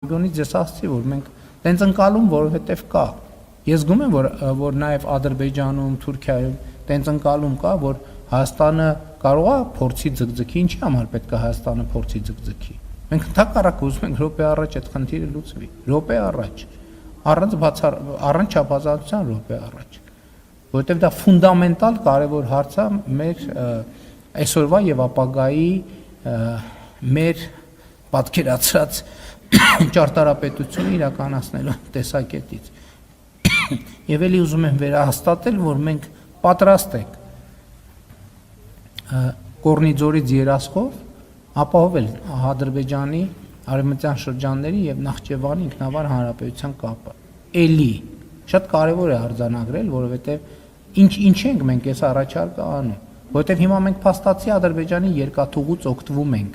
Գոնից ես ասացի, որ մենք տենց ընկալում, որովհետև կա։ Ես զգում եմ, որ նաև Ադրբեջանում, Թուրքիայում տենց ընկալում կա, որ Հայաստանը կարող է փորձի ձգձգի, ինչի համար պետք է Հայաստանը փորձի ձգձգի։ Մենք ընդհակառակը ուզում ենք րոպե առաջ այդ խնդիրը լուծվի, րոպե առաջ, առանց չափազանցության րոպե առաջ, որովհետև դա ֆունդամենտալ կարևոր հարց է մեր այսօրվա եւ ապագայի մեր պատկերացրած ճարտարապետությունը իրականացնելու տեսակետից։ Եվ էլի ուզում եմ վերահաստատել, որ մենք պատրաստ ենք Կորնիձորից երասխով ապահովել Ադրբեջանի արևմտյան շրջանների եւ Նախճեվանի ինքնավար հանրապետության կապը։ Էլի շատ կարեւոր է արձանագրել, որովհետեւ ինչ ենք մենք այս առաջարկը անում, որովհետեւ հիմա մենք փաստացի Ադրբեջանի երկաթուղուց օգտվում ենք։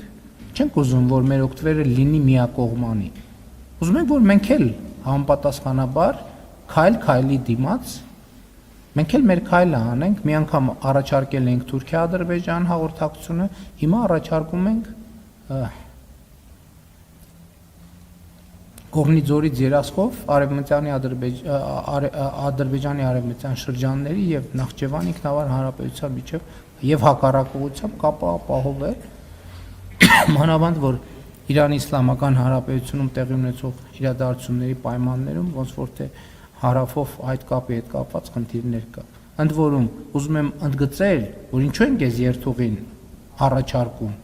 Չենք ուզում, որ մեր օգտվելը լինի միակողմանի։ Ուզում ենք, որ մենք էլ համապատասխանաբար քայլ-քայլի դիմաց մենք էլ մեր քայլը անենք, մի անգամ առաջարկել ենք Թուրքիա-Ադրբեջան հաղորդակցությունը, հիմա առաջարկում ենք Կորնիձորից երասխով Ադրբեջանի արևմտյան շրջանների եւ Նախճեվանի ինքնավար հանրապետության միջև եւ հակառակողությամբ կապը ապահովել, մանավանդ որ Իրանի Իսլամական Հանրապետությունում տեղի ունեցող իրադարձությունների պայմաններում ոնց որ թե հարավով այդ կապի հետ կապված խնդիրներ կա։ Ընդ որում ուզում եմ ընդգծել, որ ինչու ենք այս երթուղին առաջարկում,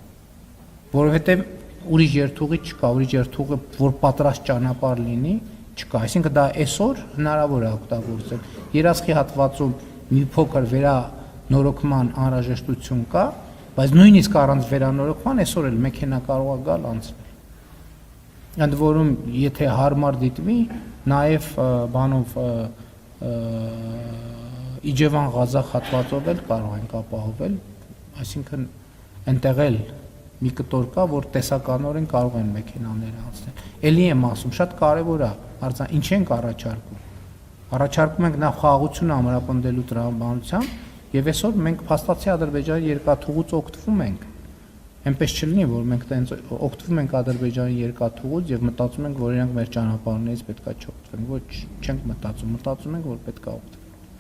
որովհետև ուրիշ երթուղի չկա, ուրիշ երթուղը որ պատրաստ ճանապարհ լինի, չկա, այսինքն դա այսօր հնարավոր է օգտագործել։ Երասխի հատվածում մի փոքր վերանորոգման անհրաժեշտություն կա, բայց նույնիսկ առանց վերանորոգման այսօր էլ մեքենա կարող է գալ անցնել։ Ընդ որում, եթե հարմար դիտվի, նաև բանով Իջևան Ղազախ հատվածով էլ կարող ենք ապահովել, այսինքն այնտեղ էլ մի կտոր կա, որ տեսականորեն կարող են մեքենաները անցնել։ Էլի եմ ասում, շատ կարևոր է, ինչ ենք առաջարկում։ Առաջարկում ենք նախ խաղաղությունը ամրապնդելու տրամաբանությամբ, եւ այսօր մենք փաստացի Ադրբեջանի երկաթուղուց օգտվում ենք։ Այնպես չլինի, որ մենք տենց օգտվում ենք Ադրբեջանի երկաթուղուց եւ մտածում ենք, որ իրանք մեր ճանապարհներից պետքա չօգտվեն։ Ոչ, չենք մտածում ենք, որ պետքա օգտվեն։